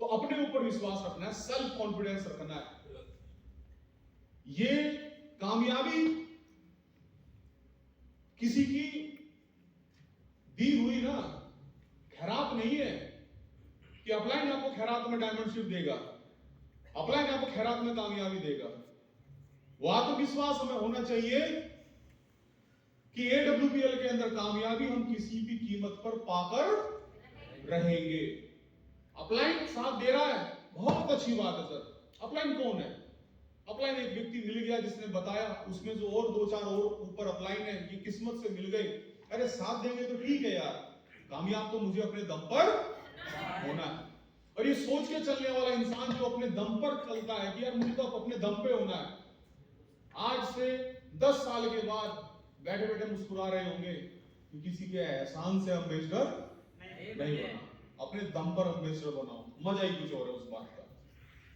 तो अपने ऊपर विश्वास रखना है, सेल्फ कॉन्फिडेंस रखना है। ये कामयाबी किसी की दी हुई ना खैरात नहीं है कि अपलाइन आपको खैरात में डायमंडशिप देगा, अपलाइन आपको खैरात में कामयाबी देगा। वो आत्मविश्वास हमें होना चाहिए कि AWPL के अंदर कामयाबी हम किसी भी कीमत पर पाकर रहेंगे। अपलाइन साथ दे रहा है, बहुत अच्छी बात है सर। अपलाइन कौन है? अपलाइन एक व्यक्ति मिल गया जिसने बताया, उसमें जो और 2-4 और ऊपर अपलाइन है, ये किस्मत से मिल गए। अरे साथ देंगे तो ठीक है यार, कामयाब तो मुझे अपने दम पर होना है। और ये सोच के चलने वाला इंसान जो अपने दम पर चलता है कि यार मुझे तो अपने दम पे होना है, आज से 10 साल के बाद बैठे बैठे मुस्कुरा रहे होंगे कि किसी के एहसान से अम्बेसडर नहीं बना, अपने दम पर अम्बेसडर बनाओ। मजा ही कुछ और है उस बात का।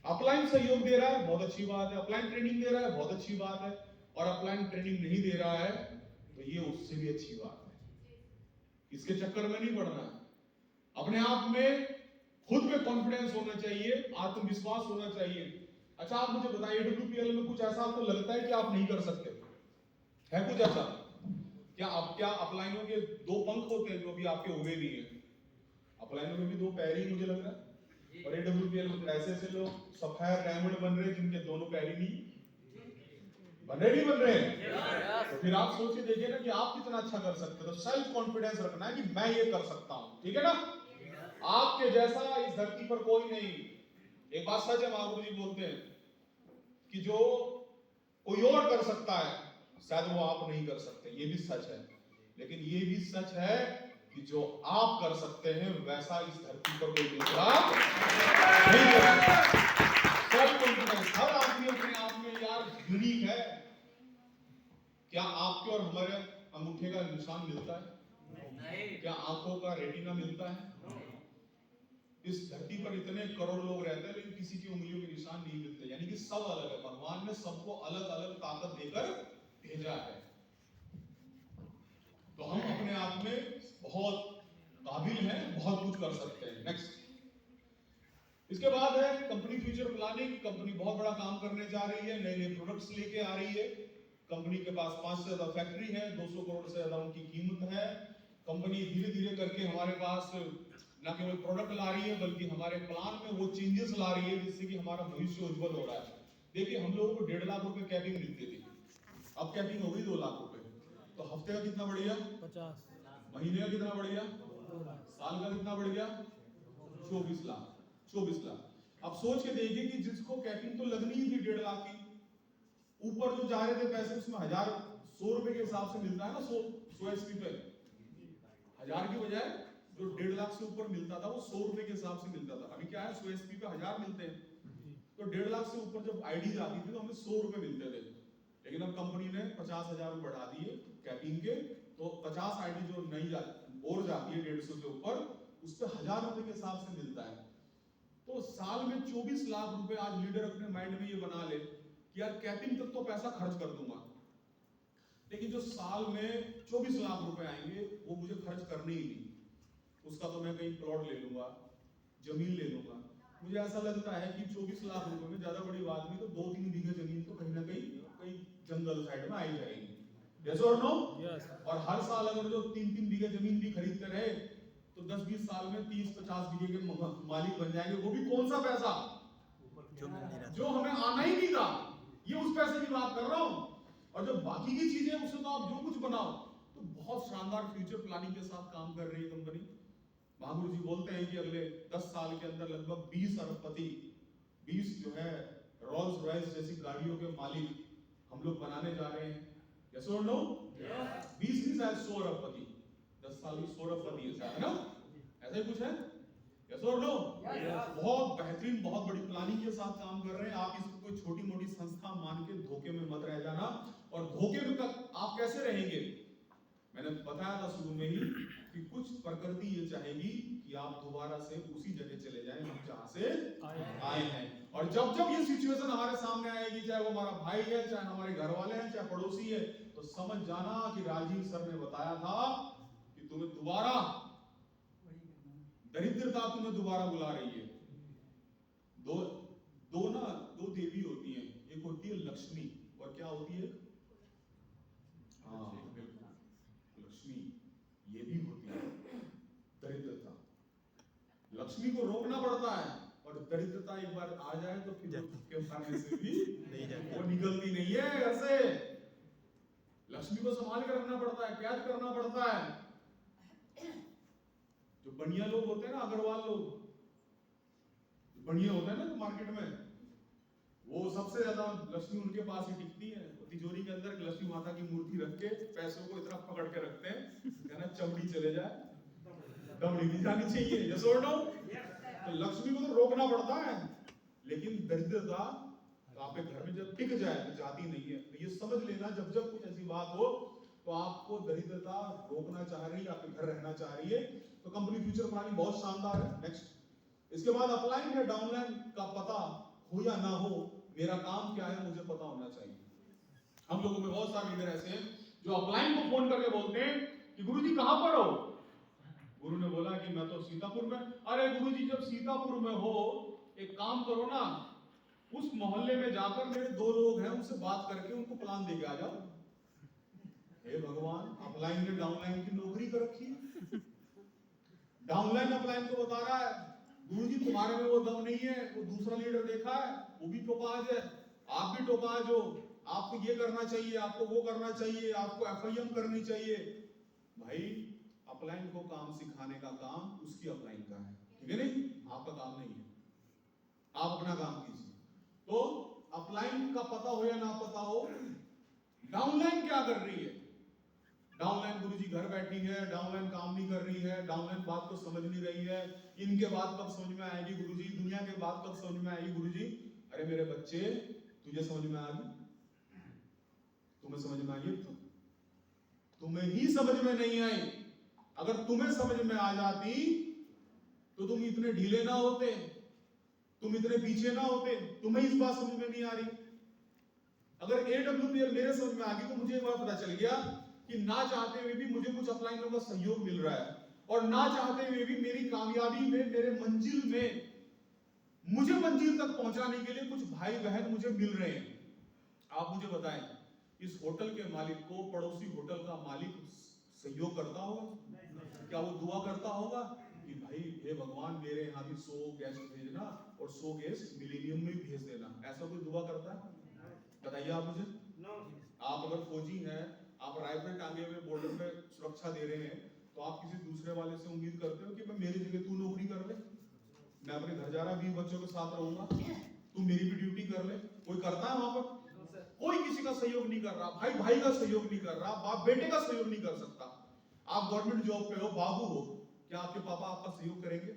अपलाइन सहयोग दे रहा है, बहुत अच्छी बात है। अपलाइन ट्रेनिंग दे रहा है, बहुत अच्छी बात है। और अपलाइन ट्रेनिंग नहीं दे रहा है तो ये उससे भी अच्छी बात है। इसके चक्कर में नहीं पड़ना है। अपने आप में खुद में कॉन्फिडेंस होना चाहिए, आत्मविश्वास होना चाहिए। अच्छा आप मुझे बताइए, AWPL में कुछ ऐसा आपको लगता है कि आप नहीं कर सकते? है कुछ ऐसा? क्या अपलाइनों के 2 पंख होते हैं जो भी आपके हुए भी हैं? अपलाइनों में भी 2 पैर ही मुझे लग रहा है। और AWPL में ऐसे लोग सफायर डायमंड बन रहे हैं जिनके दोनों पैर ही नहीं बन रहे हैं। तो फिर आप सोच के देखिए ना कि आप कितना अच्छा कर सकते हो। तो सेल्फ कॉन्फिडेंस रखना है कि मैं ये कर सकता हूं, ठीक है ना? आपके जैसा इस धरती पर कोई नहीं। एक बात सच है, महागुरु जी बोलते हैं कि जो कोई और कर सकता है शायद वो आप नहीं कर सकते, ये भी सच है। लेकिन ये भी सच है कि जो आप कर सकते हैं वैसा इस धरती पर कोई दूसरा नहीं कर सकता। सेल्फ कॉन्फिडेंस, हर आदमी अपने आप में यार यूनिक है। क्या आपके और हमारे अंगूठे का निशान मिलता है? क्या आंखों का रेटिना मिलता है? इस धरती पर इतने करोड़ लोग रहते हैं लेकिन किसी की उंगलियों के निशान नहीं मिलते। यानी कि सब अलग है, भगवान ने सबको अलग अलग ताकत देकर भेजा है। तो हम अपने आप में बहुत काबिल हैं, बहुत कुछ कर सकते हैं। नेक्स्ट, इसके बाद है कंपनी फ्यूचर प्लानिंग। कंपनी बहुत बड़ा काम करने जा रही है, नए नए प्रोडक्ट्स लेके आ रही है। कंपनी के पास 5 से ज्यादा फैक्ट्री है, 200 करोड़ से ज्यादा उनकी कीमत है। कंपनी धीरे धीरे करके हमारे पास न केवल प्रोडक्ट ला रही है बल्कि हमारे प्लान में वो चेंजेस ला रही है जिससे कि हमारा भविष्य उज्जवल हो रहा है। देखिए हम लोगों को 1.5 लाख रुपए कैपिंग मिलती थी, अब कैपिंग हो गई 2 लाख रुपए। तो हफ्ते का कितना बढ़ गया? 50। महीने का कितना बढ़ गया? 2 लाख। साल का कितना बढ़ गया? 24 लाख। 24 लाख। अब सोच के देखिए कि जिसको कैपिंग तो लगनी ही थी 1.5 लाख की, ऊपर जो जा रहे थे पैसे उसमें 100 रुपए के हिसाब से मिलता है ना, 100 एसपी पे 1000 की बजाय जो 1.5 लाख से ऊपर मिलता था वो 100 रुपए के हिसाब से मिलता था। अभी क्या है 100 एसपी पे 1000 मिलते हैं, तो 1.5 लाख से ऊपर जब आईडी आती थी तो हमें 100 रुपए मिलते थे। लेकिन अब कंपनी ने 50,000 बढ़ा दिए कैपिंग के, तो 50 आईडी जो नई और जाती है 150 से ऊपर, उस पर 1000 रुपए के हिसाब से मिलता है। तो साल में 24 लाख रुपए आज लीडर अपने माइंड में ये बना ले कि यार कैपिंग तक तो पैसा खर्च कर दूंगा, लेकिन जो साल में 24 लाख रुपए आएंगे वो मुझे खर्च करने ही नहीं, उसका तो मैं कहीं प्लॉट ले लूंगा, जमीन ले लूंगा। मुझे ऐसा लगता है कि 24 लाख रुपए में ज्यादा बड़ी बात नहीं तो 2-3 बीघे जमीन तो कहीं ना कहीं जंगल साइड में आई जाएगी। यस और नो? और हर साल अगर जो 3-3 बीघे जमीन भी खरीदते रहे तो 10-20 साल में 30-50 बीघे के मालिक बन जाएंगे। वो भी कौन सा पैसा जो हमें आना ही नहीं था, ये उस पैसे की बात कर रहा हूं। और जो बाकी की चीजें उससे तो आप जो कुछ बनाओ। तो बहुत शानदार फ्यूचर प्लानिंग के साथ काम कर रही है कंपनी। महागुरु जी बोलते हैं कि अगले 10 साल के अंदर लगभग 20 अरबपति, 20 जो है रोल्स रॉयस जैसी गाड़ियों के मालिक हम लोग बनाने जा रहे हैं। यस और नो? 20 नहीं शायद 100 अरबपति, 10 साल में 100 अरबपति है ना, ऐसा ही कुछ है। यस और नो? बहुत बेहतरीन, बहुत बड़ी प्लानिंग के साथ काम कर रहे हैं। आप इसको कोई छोटी मोटी संस्था मान के धोखे में मत रह जाना। और धोखे में तक आप कैसे रहेंगे? मैंने बताया था शुरू में ही कि कुछ प्रकृति ये चाहेगी कि आप दोबारा से उसी जगह चले जाएं हम जहां से आए हैं। और जब जब ये सिचुएशन हमारे सामने आएगी, चाहे वो हमारा भाई है, चाहे हमारे घर वाले हैं, चाहे पड़ोसी है, तो समझ जाना कि राजीव सर ने बताया था कि तुम्हें दोबारा दरिद्रता तुम्हें दोबारा बुला रही है। दो दो देवी होती हैं, एक होती है लक्ष्मी और क्या होती है, हाँ बिल्कुल लक्ष्मी, ये भी होती है दरिद्रता। लक्ष्मी को रोकना पड़ता है और दरिद्रता एक बार आ जाए तो फिर उसके मारने से भी वो निकलती नहीं है घर से। लक्ष्मी को संभाल कर रखना पड़ता है, कैद करना पड़ता है। जो बढ़िया लोग होते हैं ना, अग्रवाल लोग बढ़िया होता है ना मार्केट में, वो सबसे ज्यादा लक्ष्मी उनके पास ही टिकती है। तिजोरी के अंदर लक्ष्मी माता की मूर्ति रख के पैसों को इतना पकड़ के रखते हैं, कहना चमड़ी चले जाए दमड़ी भी जानी चाहिए, यस और नो। तो लक्ष्मी को तो रोकना पड़ता है, लेकिन दरिद्रता तो आपके घर में जब टिक जाए तो जाती नहीं है। तो ये समझ लेना, जब जब कुछ ऐसी बात हो तो आपको दरिद्रता रोकना चाह रही है, आपके घर रहना चाह रही है, तो कंपनी फ्यूचर प्लानिंग बहुत शानदार है। नेक्स्ट, इसके बाद अपलाइन या डाउनलाइन का पता हो या ना हो, मेरा काम क्या है मुझे पता होना चाहिए। हम लोगों में बहुत सारे लीडर ऐसे हैं जो अपलाइन को फोन करके बोलते हैं कि गुरुजी कहां पर हो। गुरु ने बोला कि मैं तो सीतापुर में। अरे गुरुजी जब सीतापुर में हो, एक काम करो ना, उस मोहल्ले में जाकर मेरे 2 लोग हैं उनसे बात करके उनको प्लान दे के आ जाओ। हे भगवान, अपलाइन ने डाउनलाइन की नौकरी कर रखी है। डाउनलाइन अपलाइन को बता रहा है गुरुजी तुम्हारे में वो दम नहीं है, वो दूसरा लीडर देखा है वो भी टोपाज है, आप भी टोपाज हो, आपको ये करना चाहिए, आपको वो करना चाहिए, आपको एफआईएम करनी चाहिए। भाई अपलाइन को काम सिखाने का काम उसकी अपलाइन का है, ठीक है नहीं, आपका काम नहीं है, आप अपना काम कीजिए। तो अपलाइन का पता हो या ना पता हो, डाउनलाइन क्या कर रही है। डाउनलाइन गुरुजी घर बैठी है, डाउनलाइन काम नहीं कर रही है, डाउनलाइन बात को समझ नहीं रही है, इनके बात कब समझ में आएगी गुरुजी, दुनिया के बात कब समझ में आएगी गुरुजी। अरे मेरे बच्चे, तुझे समझ में आ गई, तुम्हें समझ में आई, तुम्हें ही समझ में नहीं आई। अगर तुम्हें समझ में आ जाती तो तुम इतने ढीले ना होते, तुम इतने पीछे ना होते। तुम्हें इस बात समझ में नहीं आ रही। अगर एडब्ल्यूपीएल मेरे समझ में आ गई तो मुझे एक बार पता चल गया कि ना चाहते हुए भी मुझे कुछ अपलाइनों का सहयोग मिल रहा है, और ना चाहते हुए भी मेरी कामयाबी में, मेरे मंजिल में, मुझे मंजिल तक पहुंचाने के लिए कुछ भाई बहन मुझे मिल रहे हैं। आप मुझे बताएं, इस होटल के मालिक को पड़ोसी होटल का मालिक सहयोग करता होगा? क्या वो दुआ करता होगा कि भाई हे भगवान मेरे यहाँ भी 100 गेस्ट भेजना और 100 गेस्ट मिलेनियम में भेज देना? ऐसा कोई दुआ करता है? बताइए आप मुझे। आप अगर फौजी हैं, आप राइफल टांगे हुए बॉर्डर पे सुरक्षा दे रहे हैं, तो आप किसी दूसरे वाले से उम्मीद करते हो कि मैं मेरी जगह तू नौकरी कर ले, मैं अपने घर जा रहा 20 बच्चों के साथ रहूंगा, तू मेरी भी ड्यूटी कर ले? कोई करता है वहां पर? कोई किसी का सहयोग नहीं कर रहा, भाई भाई का सहयोग नहीं कर रहा, बाप बेटे का सहयोग नहीं कर सकता। आप गवर्नमेंट जॉब पे हो, बाबू हो, क्या आपके पापा आपका सहयोग करेंगे?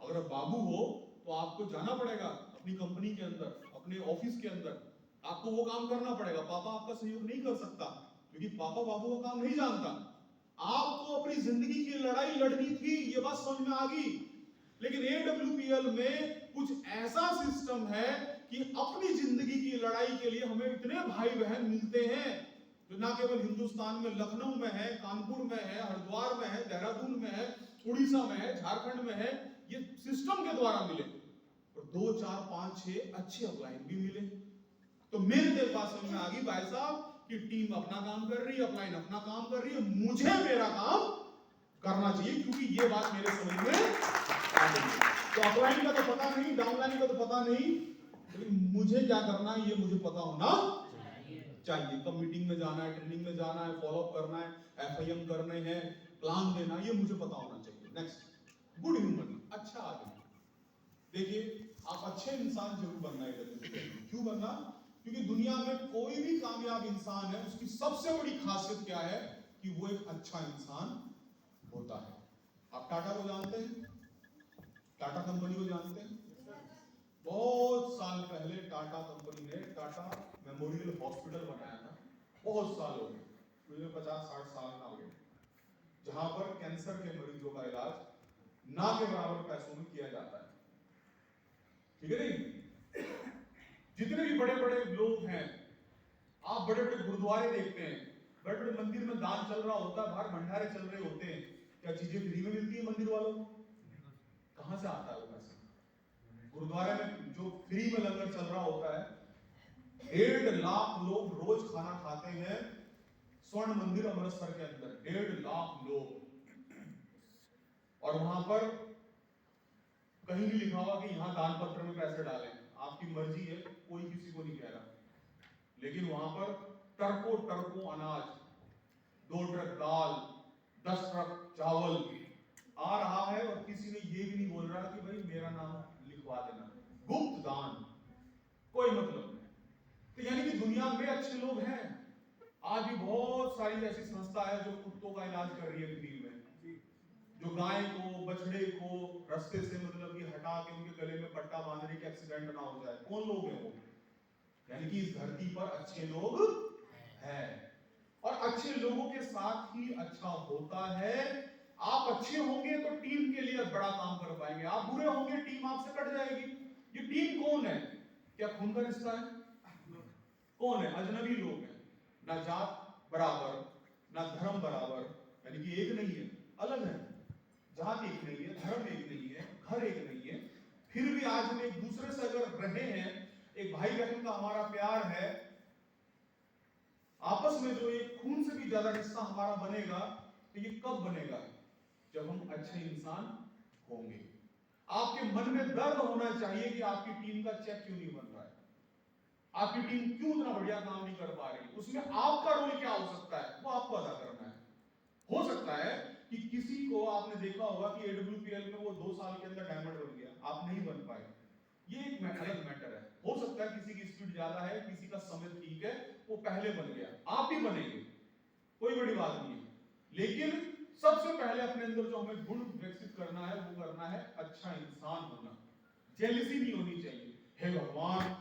अगर आप बाबू हो तो आपको जाना पड़ेगा अपनी कंपनी के अंदर, अपने ऑफिस के अंदर, आपको वो काम करना पड़ेगा। पापा आपका सहयोग नहीं कर सकता क्योंकि पापा बाबू का काम नहीं जानता। आपको अपनी जिंदगी की लड़ाई लड़नी थी, ये बात समझ में आ गई। लेकिन एडब्ल्यूपीएल में कुछ ऐसा सिस्टम है कि अपनी जिंदगी की लड़ाई के लिए हमें इतने भाई बहन मिलते हैं जो ना केवल हिंदुस्तान में लखनऊ में है, कानपुर में है, हरिद्वार में है, देहरादून में है, उड़ीसा में है, झारखंड में है, ये सिस्टम के द्वारा मिले, और 2 4 5 6 अच्छे अपलाइन भी मिले। तो मेरे दिल बात समझ में आ गई भाई साहब कि टीम अपना काम कर रही है, अपलाइन अपना काम कर रही है, मुझे मेरा काम करना चाहिए, क्योंकि ये बात मेरे समझ में आ गई। तो अपलाइन का तो पता नहीं, डाउनलाइन का तो पता नहीं, लेकिन मुझे क्या करना है ये मुझे पता होना चाहिए। कब मीटिंग में जाना है, ट्रेनिंग में जाना है, फॉलोअप करना है, एफआईएम करने हैं, प्लान देना, ये मुझे पता होना चाहिए। नेक्स्ट, गुड ह्यूमन, अच्छा आदमी। देखिए, आप अच्छे इंसान जरूर बनना है। क्यों बनना? क्योंकि दुनिया में कोई भी कामयाब इंसान है, उसकी सबसे बड़ी खासियत क्या है कि वो एक अच्छा इंसान होता है। आप टाटा को जानते हैं? टाटा कंपनी को जानते हैं? बहुत साल पहले टाटा कंपनी ने टाटा मेमोरियल हॉस्पिटल बनाया था, बहुत साल हो गए, मुझे 50-60 साल ना हो गए, जहां पर कैंसर के मरीजों का इलाज ना के बराबर पैसों में किया जाता है, ठीक है नहीं? जितने भी बड़े बड़े लोग हैं, आप बड़े बड़े गुरुद्वारे देखते हैं, बड़े बड़े मंदिर में दान चल रहा होता है, बाहर भंडारे चल रहे होते हैं, क्या चीजें फ्री में मिलती है मंदिर वालों को? कहां से आता है वो पैसा? गुरुद्वारे में जो फ्री में लंगर चल रहा होता है, 1.5 लाख लोग रोज खाना खाते हैं स्वर्ण मंदिर अमृतसर के अंदर, 1.5 लाख लोग। और वहां पर कहीं भी लिखा हुआ कि यहां दान पत्र में पैसे डालें, आपकी मर्जी है, कोई किसी को नहीं कह रहा। लेकिन वहां पर टरकों अनाज, 2 ट्रक दाल, 10 ट्रक चावल आ रहा है और किसी ने ये भी नहीं बोल रहा कि भाई मेरा नाम लिखवा देना। गुप्त दान, कोई मतलब नहीं। तो यानी कि दुनिया में अच्छे लोग हैं। आज भी बहुत सारी ऐसी संस्था है जो कुत्तों का इलाज कर रही है फ्री में, जो गाय को बछड़े को रास्ते से मतलब कि हटा के उनके गले में पट्टा बांधने के एक्सीडेंट ना हो जाए। कौन लोग हैं वो? यानी कि इस धरती पर अच्छे लोग हैं और अच्छे लोगों के साथ ही अच्छा होता है। आप अच्छे होंगे तो टीम के लिए बड़ा काम कर पाएंगे, आप बुरे होंगे टीम आपसे कट जाएगी। ये टीम कौन है? क्या खून का रिश्ता है? कौन है? अजनबी लोग हैं। ना जात बराबर, ना धर्म बराबर, यानी कि एक नहीं है, अलग है। जात एक नहीं है, धर्म एक नहीं है, घर एक नहीं है, फिर भी आज हम एक दूसरे से अगर रहे हैं, एक भाई बहन का हमारा प्यार है, आपस में जो एक खून से भी ज्यादा रिश्ता हमारा बनेगा, तो ये कब बनेगा? जब हम अच्छे इंसान होंगे। आपके मन में दर्द होना चाहिए कि आपकी टीम का चेक क्यों नहीं बन रहा है, आपकी टीम क्यों इतना बढ़िया काम नहीं कर पा रही, उसमें आपका रोल क्या हो सकता है, वो आपको अदा करना है। हो सकता है कि किसी को आपने देखा होगा कि AWPL में वो 2 साल के अंदर डायमंड बन गया, आप नहीं बन पाए, ये एक अलग मैटर है। हो सकता है किसी की स्पीड ज्यादा है, किसी का समय ठीक है, वो पहले बन गया, आप भी बनेंगे, कोई बड़ी बात नहीं है। लेकिन सबसे पहले अपने अंदर जो हमें गुण विकसित करना है वो करना है अच्छा इंसान होना। जेलसी नहीं होनी चाहिए। हे भगवान,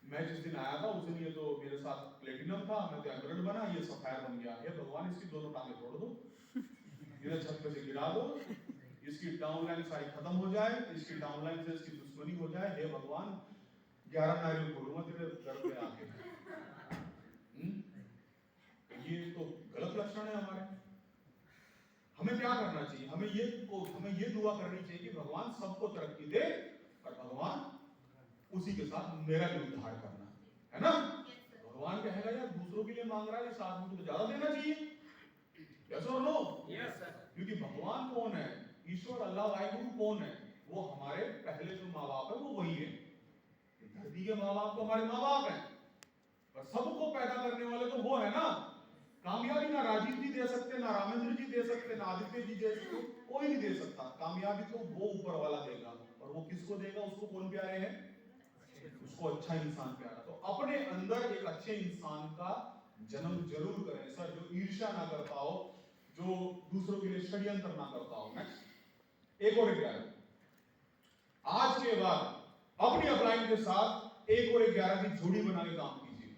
मैं जिस दिन आया था उस दिन ये तो मेरे साथ प्लेटिनम था, मैं तो एमरल्ड बना, ये सफायर बन गया। हे भगवान, इसकी दोनों टांगें तोड़ दो, इधर छत पे से गिरा दो, इसकी डाउनलाइन सारी खत्म हो जाए, इसकी डाउनलाइन से इसकी दुश्मनी हो जाए। हे भगवान, 11 नारियल फोड़ूंगा तेरे घर पे आके। ये तो गलत लक्षण है हमारे। हमें क्या करना चाहिए? हमें ये दुआ करनी चाहिए कि भगवान सबको तरक्की दे और भगवान उसी के साथ मेरा भी उद्धार करना, है ना? भगवान कहेगा यार दूसरों के लिए मांग रहा है, इस आदमी को ज्यादा देना चाहिए। यस और नो? Yes sir. क्योंकि भगवान कौन है? ईश्वर अल्लाह वाहिगुरु कौन है? वो हमारे पहले जो माँ बाप है वो वही है। धरती के माँ बाप तो हमारे माँ बाप हैं, पर सबको पैदा करने वाले तो वो है ना। कामयाबी ना राजीव जी दे सकते, ना रामेंद्र जी दे सकते, ना आदित्य जी दे सकते, कोई नहीं दे सकता। कामयाबी तो वो ऊपर वाला देगा, और वो किसको देगा? उसको कौन प्यारे हैं? उसको अच्छा इंसान प्यारा। तो अपने अंदर एक अच्छे इंसान का जन्म जरूर करें सर, जो ईर्ष्या ना कर पाओ, जो दूसरों के लिए षड्यंत्र ना करता हो। नेक्स्ट, एक और 11, आज के बाद अपनी अपलाइन के साथ 1 और 11 की जोड़ी बना के काम कीजिए।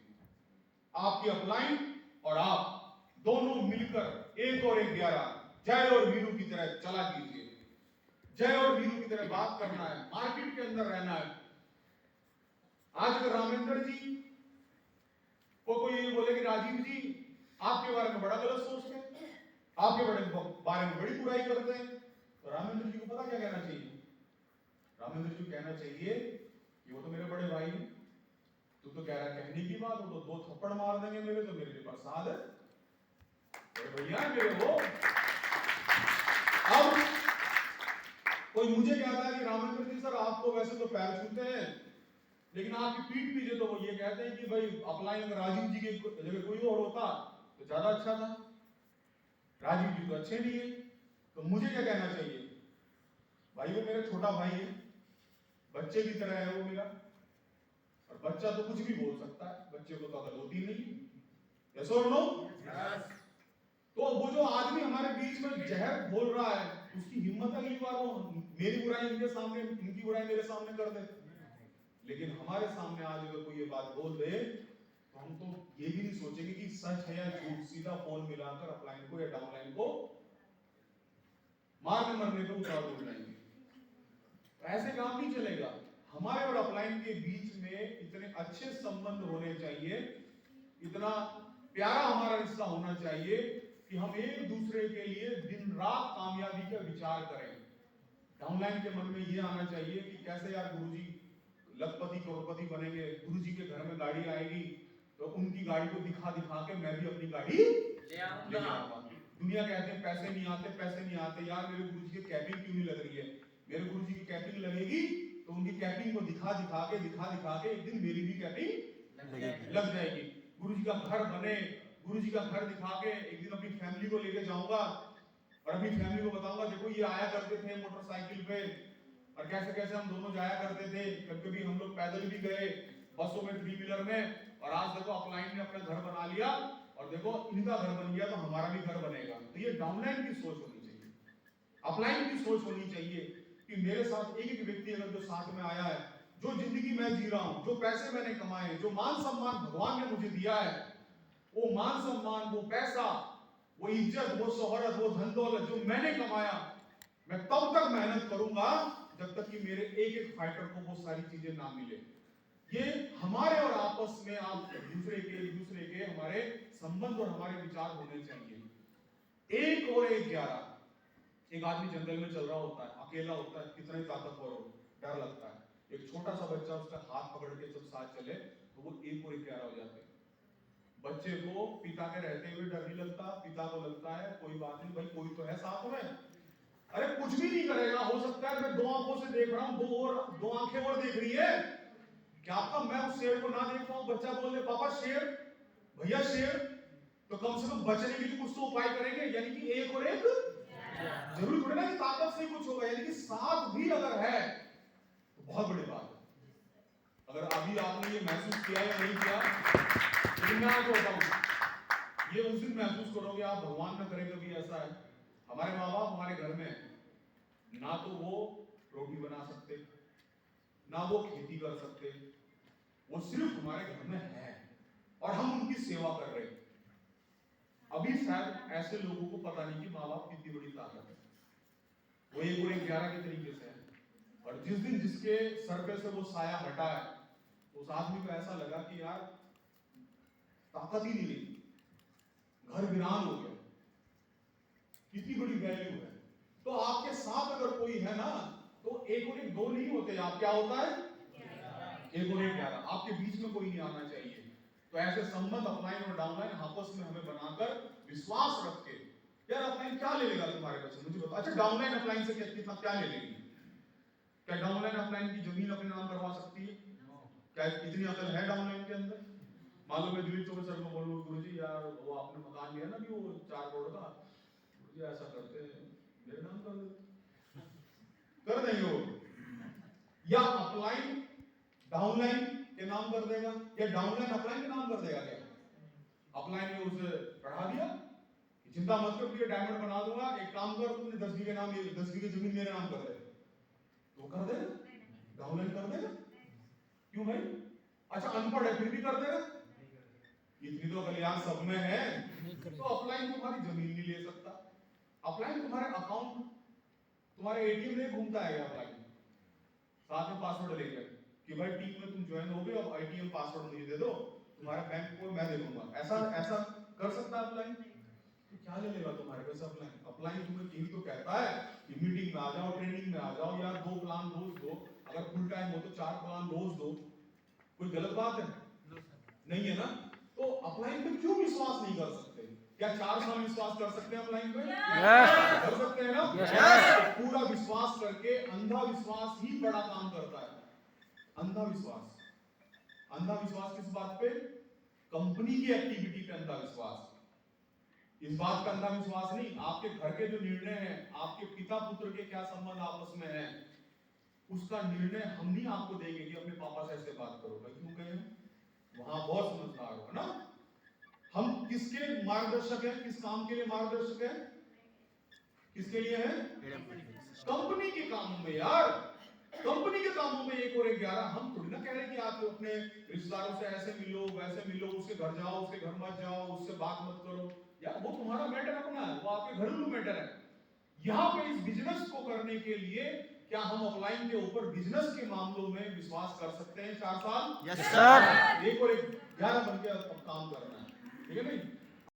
आपकी अपलाइन और आप दोनों मिलकर 1 और 11 जय और वीरू की तरह चला कीजिए। जय और वीरू की तरह बात करना है, मार्केट के अंदर रहना है। आज अगर रामेंद्र जी को कोई ये बोले कि राजीव जी आपके बारे में बड़ा गलत सोचते हैं, आपके बारे में बड़ी बुराई करते हैं, तो रामेंद्र जी को पता क्या कहना चाहिए? रामेंद्र जी को कहना चाहिए कि वो तो मेरे बड़े भाई हैं, तू तो कह रहा है कहने की बात, वो तो 2 थप्पड़ मार देंगे मेरे, तो मेरे लिए प्रसाद है, मेरे भैया मेरे वो। अब कोई मुझे कहता है कि रामेंद्र जी सर आप तो वैसे तो पैर छूते हैं, लेकिन आपकी पीठ पीछे तो वो ये कहते हैं कि भाई अपलाइन अगर राजीव जी की जगह कोई और होता तो ज्यादा अच्छा था, राजीव जी तो अच्छे नहीं है। तो मुझे क्या कहना चाहिए? भाई वो मेरा छोटा भाई है, बच्चे की तरह है वो मेरा, और बच्चा तो कुछ भी बोल सकता है, बच्चे को तो अकल होती नहीं। यस और नो? यस। तो वो जो आदमी हमारे बीच में जहर बोल रहा है, उसकी हिम्मत अगली बार वो मेरी बुराई इनके सामने, इनकी बुराई मेरे सामने कर दे। लेकिन हमारे सामने आज अगर कोई ये बात बोल दे तो हम तो ये भी नहीं सोचेंगे कि सच है या झूठ, सीधा फोन मिलाकर अपलाइन को या डाउनलाइन को मारने मरने पे उतार हो जाएंगे। ऐसे काम नहीं चलेगा। हमारे और अपलाइन के बीच में इतने अच्छे संबंध होने चाहिए, इतना प्यारा हमारा रिश्ता होना चाहिए कि हम एक दूसरे के लिए दिन रात कामयाबी का विचार करें। डाउनलाइन के मन में ये आना चाहिए कि कैसे यार गुरुजी लखपति करोड़पति बनेंगे, गुरुजी के घर में गाड़ी आएगी तो उनकी गाड़ी को दिखा दिखा के मैं भी अपनी गाड़ी ले आऊंगा। दुनिया कहते हैं पैसे नहीं आते, पैसे नहीं आते। यार मेरे गुरुजी की कैपिंग क्यों नहीं लग रही है? मेरे गुरुजी की कैपिंग लगेगी तो उनकी कैपिंग को दिखा दिखा के एक दिन मेरी भी कैपिंग लग जाएगी। गुरुजी का घर बने, गुरुजी का घर दिखा के एक दिन अपनी फैमिली को लेके जाऊंगा और अपनी फैमिली को बताऊंगा देखो ये आया करते थे मोटरसाइकिल पे और कैसे कैसे हम दोनों जाया करते थे, कभी हम लोग पैदल भी गए, बसों में, थ्री व्हीलर में, और आज देखो अपलाइन ने अपना घर बना लिया और देखो इनका घर बन गया तो हमारा भी घर बनेगा। तो ये डाउनलाइन की सोच होनी चाहिए, अपलाइन की सोच होनी चाहिए कि मेरे साथ एक एक व्यक्ति अगर जो साथ में आया है, जो जिंदगी मैं जी रहा हूं, जो पैसे मैंने कमाए, जो मान सम्मान भगवान ने मुझे दिया है, वो मान सम्मान, वो पैसा, वो इज्जत, वो शोहरत, वो धन दौलत जो मैंने कमाया, मैं तब तक मेहनत करूंगा जब तक कि मेरे एक एक फाइटर को वो सारी चीजें ना मिले। ये हमारे और आपस में आप एक दूसरे के हमारे संबंध और हमारे विचार होने चाहिए। 1 और 1 11। एक आदमी जंगल में चल रहा होता है, अकेला होता है, कितना ही ताकतवर हो, डर लगता है। एक छोटा सा बच्चा उसका हाथ पकड़ के जब साथ चले तो वो 1 और 1 11 हो जाते हैं। बच्चे को पिता के रहते हुए डर नहीं लगता, पिता को लगता है कोई बात नहीं भाई, कोई तो है साथ में, अरे कुछ भी नहीं करेगा, हो सकता है मैं 2 आंखों से देख रहा हूं, 2 आंखें और देख रही है, क्या पता मैं उस शेर को ना देख पाऊं। बच्चा बोल दे पापा शेर, भैया शेर, तो कम से कम बचने के लिए कुछ तो उपाय करेंगे। यानी कि 1 और 1 जरूरी थोड़ी ना कि ताकत से कुछ होगा, यानी कि साथ भी अगर है तो बहुत बड़ी बात है। अगर अभी आपने ये महसूस किया या नहीं किया, लेकिन मैं आपको बताऊं, ये उस दिन महसूस करोगे आप, भगवान न करे कभी ऐसा है। हमारे माँ बाप हमारे घर में ना तो वो रोटी बना सकते, ना वो खेती कर सकते, वो सिर्फ हमारे घर में है और हम उनकी सेवा कर रहे हैं। अभी शायद ऐसे लोगों को पता नहीं कि माँ बाप कितनी बड़ी ताकत है। वो 1 और 1 11 के तरीके से है। और जिस दिन जिसके सर पे से वो साया हटा है, उस आदमी को ऐसा लगा कि यार ताकत ही नहीं रही, घर वीरान हो गया, कितनी बड़ी वैल्यू है। तो आपके साथ अगर कोई है ना तो 1 और 1 2 नहीं होते, आप क्या होता है 1 और 1 11। आपके बीच में कोई नहीं आना चाहिए। तो ऐसे संबंध अपलाइन और डाउनलाइन आपस में हमें बनाकर विश्वास रख के, यार अपलाइन क्या ले लेगा तुम्हारे पास, मुझे बताओ। अच्छा डाउनलाइन अपलाइन से कितना क्या ले लेगी? क्या डाउनलाइन अपलाइन की जमीन अपने नाम करवा सकती है? क्या इतनी अकल है डाउनलाइन के अंदर? मालूम है दिलीप चौबे सर को बोलो गुरुजी यार वो आपने मकान लिया ना कि वो 4 करोड़ का, गुरुजी ऐसा करते हैं मेरे नाम कर देंगे वो, या अपलाइन डाउनलाइन के नाम कर देगा, या डाउनलाइन अपलाइन के नाम कर देगा। क्या अपलाइन ने उसे बढ़ा दिया, चिंता मत कर तुझे डायमंड बना दूंगा, एक काम कर तुमने 10 बीघे नाम 10 बीघे जमीन मेरे नाम कर दे, तो कर देगा, डाउनलाइन कर देगा। क्यों भाई? अच्छा अनपढ़ है फिर भी कर देगा, इतनी तो कल्याण सब में है। तो अपलाइन तुम्हारी जमीन नहीं ले सकता, अपलाइन तुम्हारे अकाउंट, तुम्हारे एटीएम में घूमता है अपलाइन साथ में पासवर्ड लेकर कि भाई टीम में तुम ज्वाइन हो गए, अब एटीएम पासवर्ड मुझे दे दो, तुम्हारे बैंक को मैं दे दूंगा। ऐसा कर सकता है अपलाइन? तो क्या ले लेगा तुम्हारे पैसे अपलाइन? अपलाइन तुम्हें यही तो कहता है कि मीटिंग में आ जाओ, ट्रेनिंग में आ जाओ, यार 2 प्लान रोज दो, अगर फुल टाइम हो तो 4 प्लान रोज दो। कोई गलत बात है? नहीं है ना? तो अपलाइन पे क्यों विश्वास नहीं कर सकते? क्या 4 साल विश्वास कर सकते हैं अपलाइन पे? कर सकते हैं ना? पूरा विश्वास करके, अंधा विश्वास ही बड़ा काम करता है। अंधा विश्वास किस बात पे? कंपनी की एक्टिविटी पे अंधा विश्वास। इस बात का अंधा विश्वास नहीं, आपके घर के जो निर्णय हैं, आपके पिता पुत्र के क्या संबंध आपस में है, उसका निर्णय हम नहीं आपको देंगे कि अपने पापा से ऐसे बात करो। भाई क्यों कहें? वहां बहुत समझदार हो ना। हम किसके मार्गदर्शक हैं? किस काम के लिए मार्गदर्शक हैं? किसके लिए है? कंपनी के कामों में यार, कंपनी के कामों में 1 और 1 11। हम थोड़ी ना कह रहे कि आप अपने रिश्तेदारों से ऐसे मिलो वैसे मिलो, उसके घर जाओ उसके घर मत जाओ, उससे बात मत करो यार, वो तुम्हारा मैटर अपना है, वो आपके घरेलू मैटर है। यहाँ पे इस बिजनेस को करने के लिए क्या हम अपलाइन के ऊपर बिजनेस के मामलों में विश्वास कर सकते हैं? 4 साल? Yes sir. 1 और 1 11 बन के अब काम करना है, ठीक है नहीं?